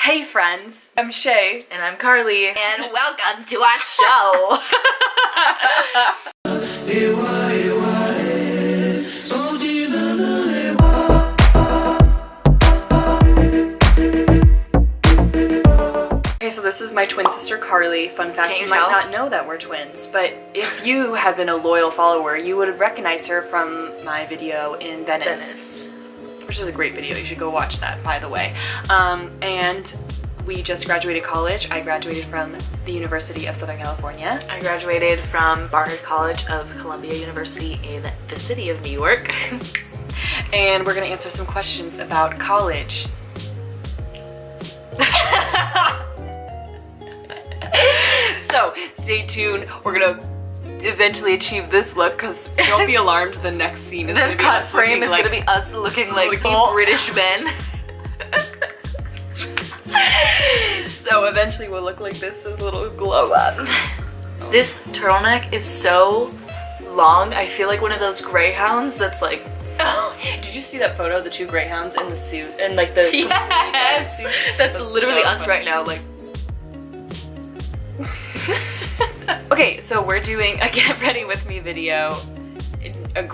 Hey friends, I'm Shay. And I'm Carly. And welcome to our show. Okay, so this is my twin sister Carly. Fun fact, you might not know that we're twins, but if you have been a loyal follower, you would have recognized her from my video in Venice. Which is a great video. You should go watch that, by the way. And we just graduated college. I graduated from the University of Southern California. I graduated from Barnard College of Columbia University in the city of New York. And we're gonna answer some questions about college. So stay tuned. We're gonna eventually achieve this look, because don't be alarmed, the next scene is the gonna be cut us frame is like, gonna be us looking like British men. So eventually we'll look like this with a little glow up. This turtleneck is so long. I feel like one of those greyhounds that's like. Did you see that photo of the two greyhounds in the suit and like the yes, that's literally so us funny. right now. Like. Okay, so we're doing a get ready with me video. And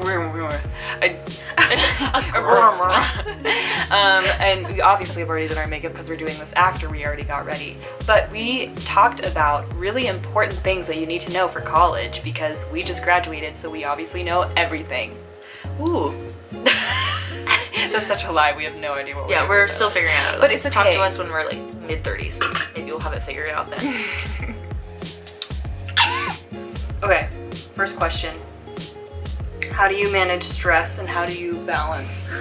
we obviously have already done our makeup because we're doing this after we already got ready. But we talked about really important things that you need to know for college because we just graduated, so we obviously know everything. Ooh. That's such a lie. We have no idea what we're doing. Yeah, we're still figuring it out. But it's okay. Talk to us when we're like mid-30s. Maybe we'll have it figured out then. Okay, first question. How do you manage stress and how do you balance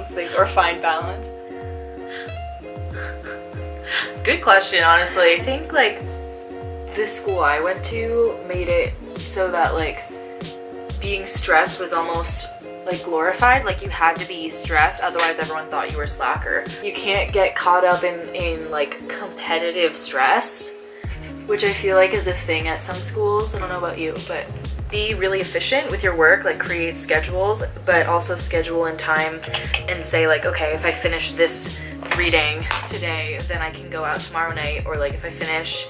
things or find balance? Good question, honestly. I think like this school I went to made it so that like being stressed was almost like glorified. Like you had to be stressed, otherwise everyone thought you were a slacker. You can't get caught up in like competitive stress, which I feel like is a thing at some schools. I don't know about you, but be really efficient with your work, like create schedules, but also schedule in time and say like, okay, if I finish this reading today, then I can go out tomorrow night, or like if I finish,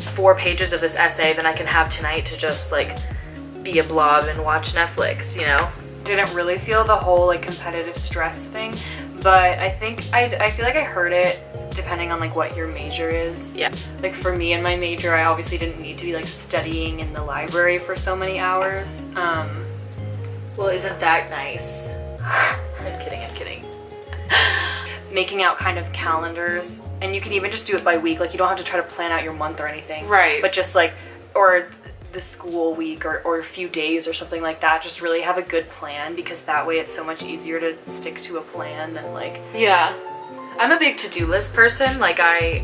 4 pages of this essay, then I can have tonight to just like be a blob and watch Netflix, you know? Didn't really feel the whole like competitive stress thing, but I think I feel like I heard it depending on like what your major is. Yeah. Like for me and my major, I obviously didn't need to be like studying in the library for so many hours. Well, isn't that nice? I'm kidding. Making out kind of calendars, and you can even just do it by week. Like you don't have to try to plan out your month or anything. Right. But just like, or the school week or a few days or something like that, just really have a good plan, because that way it's so much easier to stick to a plan than like. Yeah. I'm a big to-do list person. Like I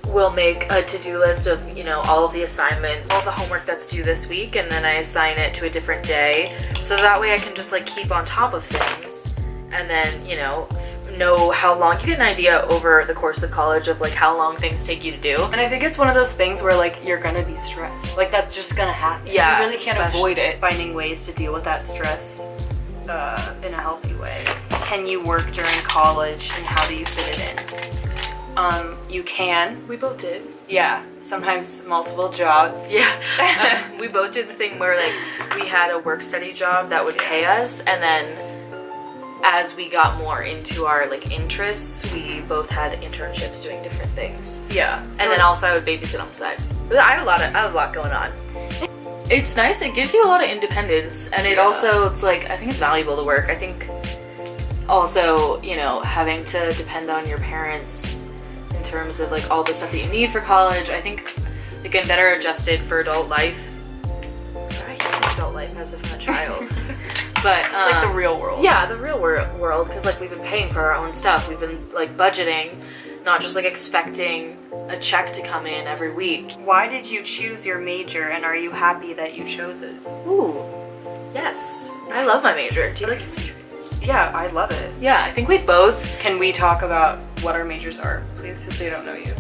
will make a to-do list of, all of the assignments, all the homework that's due this week, and then I assign it to a different day. So that way I can just like keep on top of things, and then, know how long. You get an idea over the course of college of like how long things take you to do. And I think it's one of those things where like you're gonna be stressed. Like that's just gonna happen. Yeah. You really can't avoid it. Finding ways to deal with that stress in a healthy way. Can you work during college and how do you fit it in? You can. We both did. Yeah, sometimes multiple jobs. Yeah. We both did the thing where like we had a work study job that would pay us, and then as we got more into our like interests, we both had internships doing different things. Yeah. And then also I would babysit on the side. I had a lot going on. It's nice. It gives you a lot of independence, and it also, it's like, I think it's valuable to work. I think also, having to depend on your parents in terms of like all the stuff that you need for college, I think they get better adjusted for adult life. I guess adult life as if I'm a child. But like the real world. Yeah, the real world, because like we've been paying for our own stuff. We've been like budgeting, not just like expecting a check to come in every week. Why did you choose your major, and are you happy that you chose it? Ooh, yes. I love my major. Do you like your major? Yeah, I love it. Yeah, I think we both. Can we talk about what our majors are, please, since they don't know you?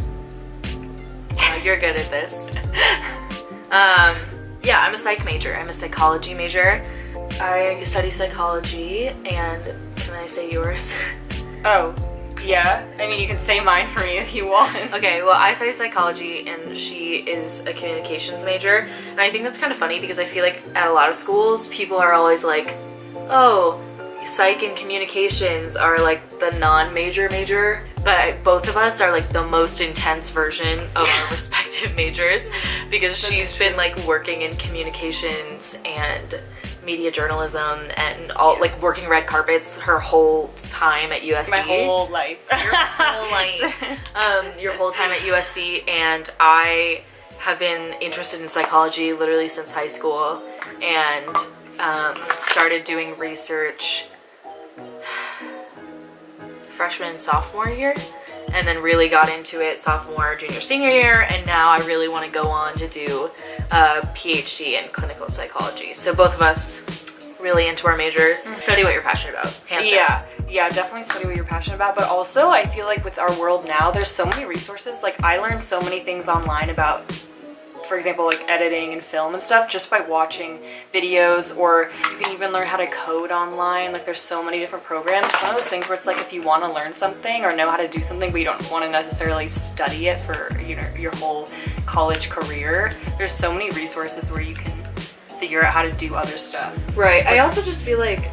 You're good at this. Yeah, I'm a psych major. I'm a psychology major. I study psychology, and can I say yours? Oh, yeah. I mean, you can say mine for me if you want. Okay, well, I study psychology, and she is a communications major. And I think that's kind of funny because I feel like at a lot of schools, people are always like, oh, psych and communications are like the non-major major. But both of us are like the most intense version of our respective majors because she's been like working in communications and media journalism and all like working red carpets her whole time at USC. My whole life. Your whole life. Your whole time at USC, and I have been interested in psychology literally since high school and started doing research freshman and sophomore year, and then really got into it sophomore, junior, senior year, and now I really want to go on to do a PhD in clinical psychology. So both of us really into our majors. Study what you're passionate about. Hands down. Yeah, definitely study what you're passionate about, but also I feel like with our world now, there's so many resources. Like I learned so many things online about, for example, like editing and film and stuff just by watching videos, or you can even learn how to code online. Like there's so many different programs. It's one of those things where it's like if you want to learn something or know how to do something but you don't want to necessarily study it for, you know, your whole college career, there's so many resources where you can figure out how to do other stuff. Right. I also just feel like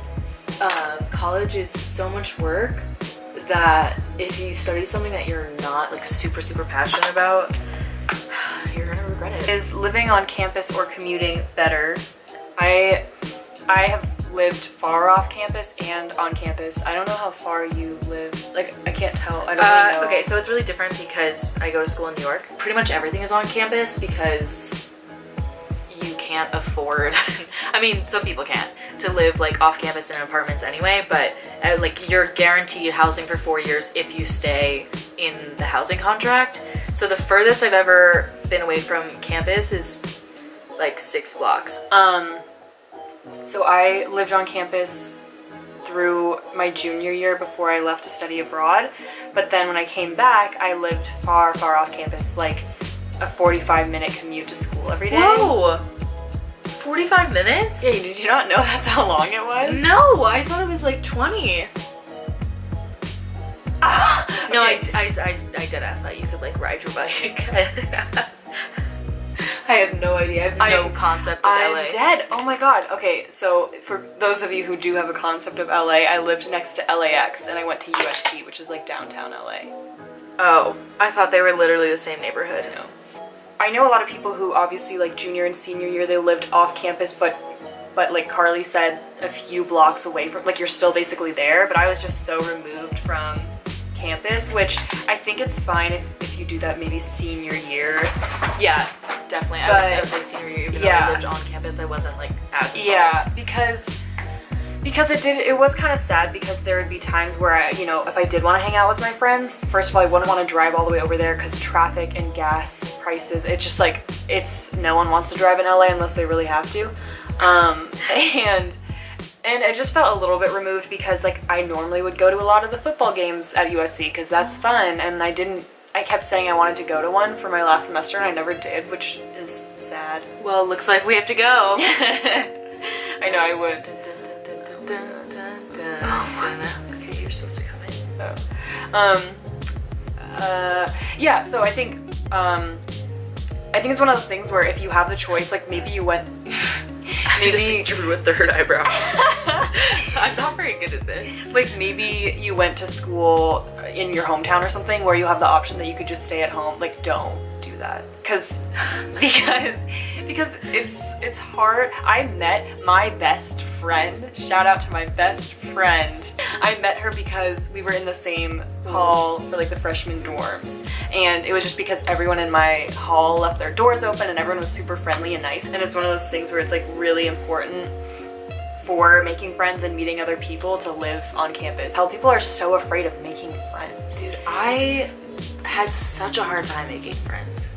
college is so much work that if you study something that you're not like super passionate about, you're gonna regret it. Is living on campus or commuting better? I have lived far off campus and on campus. I don't know how far you live. Like, I can't tell. I don't really know. Okay, so it's really different because I go to school in New York. Pretty much everything is on campus because you can't afford, I mean, some people can, to live like off campus in apartments anyway, but like you're guaranteed housing for 4 years if you stay in the housing contract. So the furthest I've ever been away from campus is like 6 blocks. So I lived on campus through my junior year before I left to study abroad, but then when I came back, I lived far off campus, like a 45-minute commute to school every day. Whoa! 45 minutes? Yeah, did you not know that's how long it was? No, I thought it was like 20. No, I did ask that you could like ride your bike. I have no idea. I have no concept of LA. I'm dead. Oh my god. Okay, so for those of you who do have a concept of LA, I lived next to LAX and I went to USC, which is like downtown LA. Oh, I thought they were literally the same neighborhood. No. I know a lot of people who obviously like junior and senior year, they lived off campus, but like Carly said, a few blocks away from, like you're still basically there, but I was just so removed from campus, which I think it's fine if you do that maybe senior year. Yeah, definitely. I was like senior year, even though I lived on campus, I wasn't like as involved. Yeah, because it was kind of sad because there would be times where I, you know, if I did want to hang out with my friends, first of all, I wouldn't want to drive all the way over there because traffic and gas prices, it's just like, no one wants to drive in LA unless they really have to. And I just felt a little bit removed because like I normally would go to a lot of the football games at USC because that's fun, and I kept saying I wanted to go to one for my last semester and I never did, which is sad. Well, looks like we have to go. I know, I would. Okay, you're supposed to come in. Yeah, so I think it's one of those things where if you have the choice, like maybe you went... Maybe just drew a third eyebrow. I'm not very good at this. Like maybe you went to school in your hometown or something where you have the option that you could just stay at home. Like don't do that. Because it's hard. I met my best friend. Shout out to my best friend. I met her because we were in the same hall for like the freshman dorms, and it was just because everyone in my hall left their doors open and everyone was super friendly and nice. And it's one of those things where it's like really important for making friends and meeting other people to live on campus. How people are so afraid of making friends. Dude, I had such a hard time making friends.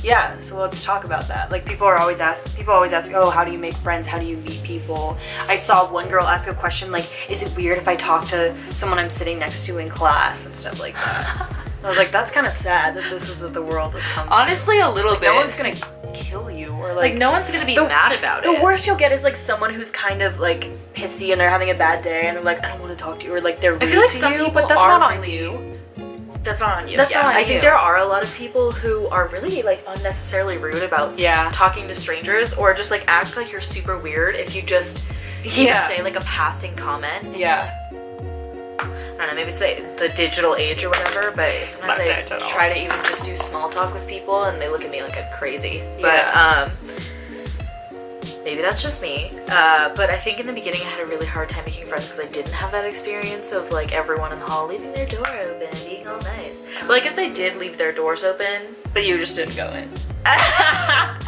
Yeah, so let's talk about that. Like people always ask, oh, how do you make friends? How do you meet people? I saw one girl ask a question like, is it weird if I talk to someone I'm sitting next to in class and stuff like that? I was like, that's kind of sad that this is what the world has come to. Honestly, a little bit. No one's gonna kill you or like no one's gonna be mad about it. The worst you'll get is like someone who's kind of like pissy and they're having a bad day and they're like, I don't want to talk to you, or like they're rude I feel like to some you, people but that's are not on really, you. That's not on you. That's not on I you. think there are a lot of people who are really like unnecessarily rude about talking to strangers, or just like act like you're super weird if you just say like a passing comment. Yeah. I don't know, maybe it's the digital age or whatever, but sometimes I try to even just do small talk with people and they look at me like I'm crazy. But maybe that's just me. But I think in the beginning I had a really hard time making friends because I didn't have that experience of like everyone in the hall leaving their door open and being all nice. Well, I guess they did leave their doors open, but you just didn't go in. I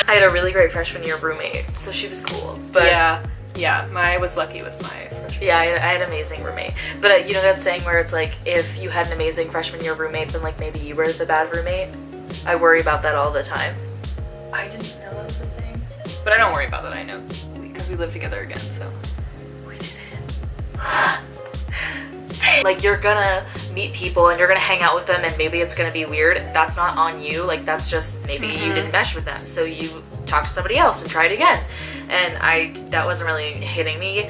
had a really great freshman year roommate, so she was cool. But I was lucky with my freshman. Yeah, I had an amazing roommate. But you know that saying where it's like, if you had an amazing freshman year roommate, then like maybe you were the bad roommate? I worry about that all the time. I didn't know that was a thing. But I don't worry about that, I know. Because we live together again, so. We did it. Like, you're gonna meet people and you're gonna hang out with them and maybe it's gonna be weird. That's not on you. Like, that's just maybe you didn't mesh with them. So you talk to somebody else and try it again. And that wasn't really hitting me.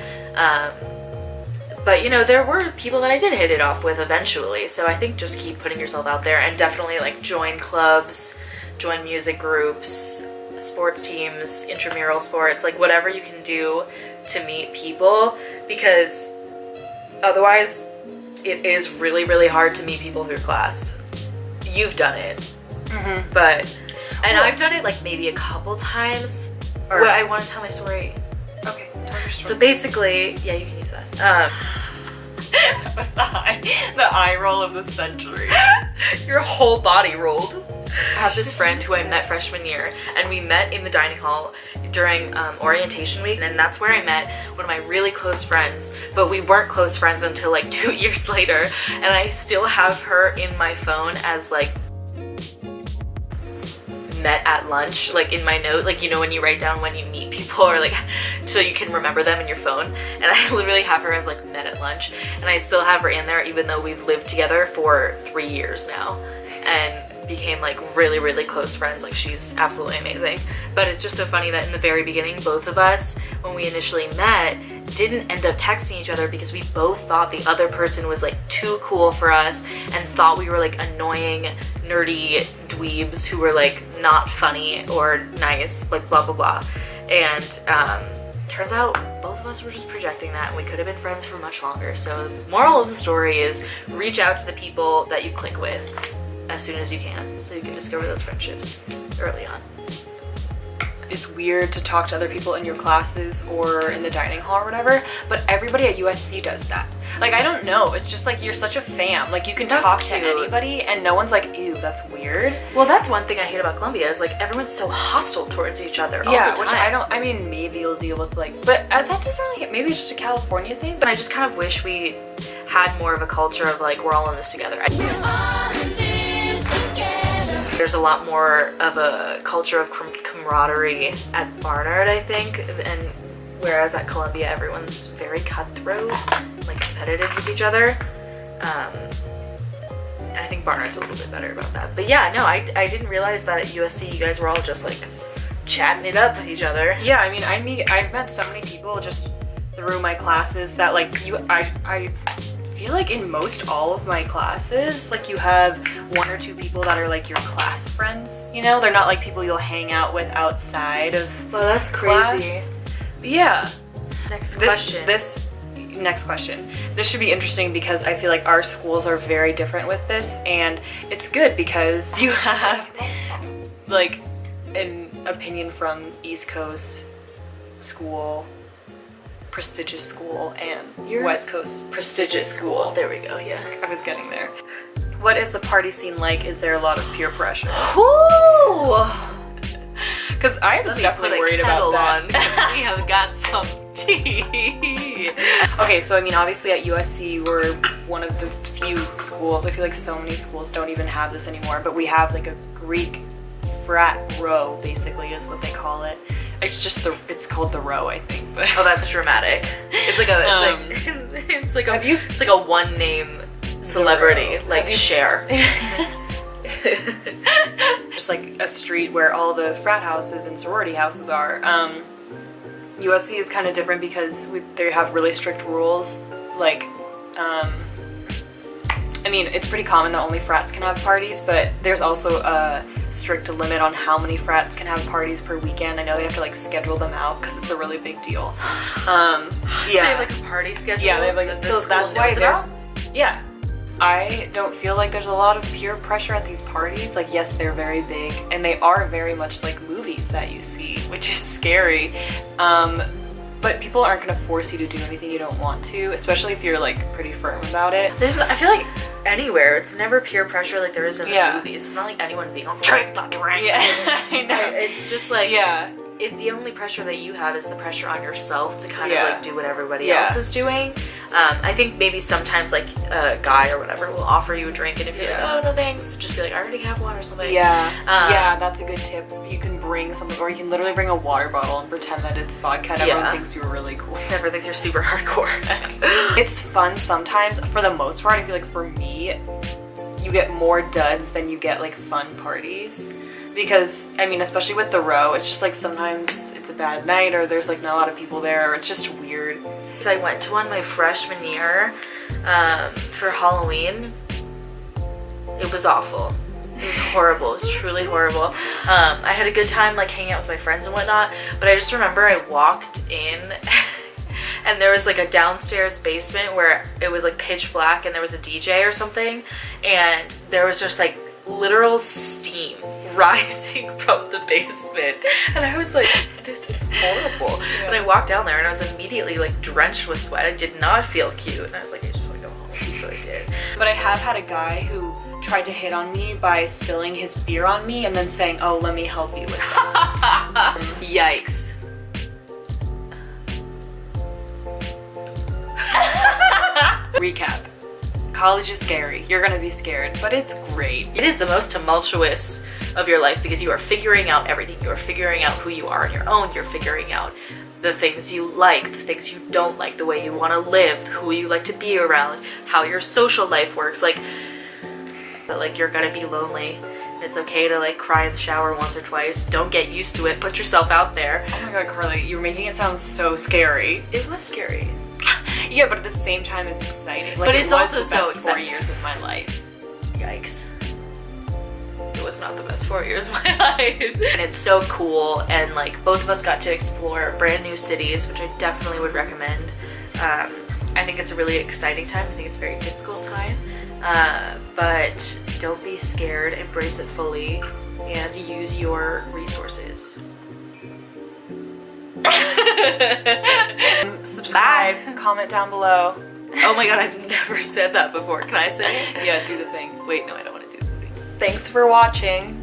But you know, there were people that I did hit it off with eventually. So I think just keep putting yourself out there and definitely like join clubs, join music groups, sports teams, intramural sports, like whatever you can do to meet people, because otherwise it is really, really hard to meet people through class. You've done it. I've done it like maybe a couple times. Well, I want to tell my story. Okay, tell your story. So basically, yeah, you can use that. That was the eye roll of the century. Your whole body rolled. I have this friend who I met freshman year, and we met in the dining hall during orientation week, and that's where I met one of my really close friends, but we weren't close friends until like 2 years later, and I still have her in my phone as like met at lunch, like in my note, like you know when you write down when you meet people, or like so you can remember them in your phone, and I literally have her as like met at lunch, and I still have her in there even though we've lived together for 3 years now and became like really, really close friends. Like she's absolutely amazing. But it's just so funny that in the very beginning, both of us, when we initially met, didn't end up texting each other because we both thought the other person was like too cool for us and thought we were like annoying, nerdy dweebs who were like not funny or nice, like blah blah blah. And turns out both of us were just projecting that, and we could have been friends for much longer. So the moral of the story is reach out to the people that you click with as soon as you can, so you can discover those friendships early on. It's weird to talk to other people in your classes or in the dining hall or whatever, but everybody at USC does that. Like, I don't know, it's just like you're such a fam. Like, you can talk to anybody and no one's like, ew, that's weird. Well, that's one thing I hate about Columbia is like everyone's so hostile towards each other all the time. Which I mean, maybe you'll deal with like, but that doesn't really, maybe it's just a California thing. But I just kind of wish we had more of a culture of like, we're all in this together. There's a lot more of a culture of camaraderie at Barnard, I think, and whereas at Columbia everyone's very cutthroat, like competitive with each other. I think Barnard's a little bit better about that. But yeah, no, I didn't realize that at USC you guys were all just like chatting it up with each other. Yeah, I mean, I've met so many people just through my classes that like I feel like in most all of my classes, like you have one or two people that are like your class friends, you know? They're not like people you'll hang out with outside of Well, that's crazy. class. Yeah. Next question. Next question. This should be interesting because I feel like our schools are very different with this, and it's good because you have like an opinion from East Coast school, prestigious school, and West Coast prestigious school. There we go, yeah. I was getting there. What is the party scene like? Is there a lot of peer pressure? Ooh! Because I was definitely worried about that. We have got some tea. Okay, so I mean, obviously at USC we're one of the few schools, I feel like so many schools don't even have this anymore, but we have like a Greek frat row, basically is what they call it. It's just it's called the row, I think. But oh, that's dramatic. It's like a one name celebrity, like Cher. Just like a street where all the frat houses and sorority houses are. USC is kind of different because they have really strict rules. Like, I mean, it's pretty common that only frats can have parties, but there's also a strict limit on how many frats can have parties per weekend. I know they have to like schedule them out because it's a really big deal. Yeah. They have like a party schedule. Yeah, they have like so that's why they're. Yeah. I don't feel like there's a lot of peer pressure at these parties. Like, yes, they're very big, and they are very much like movies that you see, which is scary. But people aren't gonna force you to do anything you don't want to, especially if you're like pretty firm about it. I feel like anywhere, it's never peer pressure like there is in the movies. It's not like anyone being on drink. Yeah, I know. It's just like, if the only pressure that you have is the pressure on yourself to kind of like do what everybody else is doing, I think maybe sometimes like a guy or whatever will offer you a drink, and if you're like, oh no thanks, just be like, I already have one or something. Yeah, that's a good tip. You can bring something, or you can literally bring a water bottle and pretend that it's vodka and everyone thinks you're really cool. Everyone thinks you're super hardcore. It's fun sometimes. For the most part, I feel like for me, you get more duds than you get like fun parties. Because, I mean, especially with the row, it's just like sometimes it's a bad night or there's like not a lot of people there, or it's just weird. I went to one my freshman year for Halloween. It was awful. It was horrible. It was truly horrible. I had a good time like hanging out with my friends and whatnot, but I just remember I walked in and there was like a downstairs basement where it was like pitch black and there was a DJ or something, and there was just like literal steam rising from the basement, and I was like, this is horrible. And I walked down there and I was immediately like drenched with sweat. I did not feel cute, and I was like, I just want to go home. So I did. But I have had a guy who tried to hit on me by spilling his beer on me and then saying, oh, let me help you with it. Yikes. Recap. College is scary. You're gonna be scared, but it's great. It is the most tumultuous of your life because you are figuring out everything. You are figuring out who you are on your own. You're figuring out the things you like, the things you don't like, the way you want to live, who you like to be around, how your social life works. Like you're gonna be lonely. It's okay to like cry in the shower once or twice. Don't get used to it. Put yourself out there. Oh my god, Carly, you're making it sound so scary. It was scary. Yeah, but at the same time, it's exciting. Like, but it's also the so best 4 years of my life. Yikes. It was not the best 4 years of my life. And it's so cool, and like both of us got to explore brand new cities, which I definitely would recommend. I think it's a really exciting time. I think it's a very difficult time. But don't be scared, embrace it fully, and use your resources. Subscribe, comment down below. Oh my god, I've never said that before. Can I say it? Yeah, do the thing. Wait, no, I don't want to do the thing. Thanks for watching.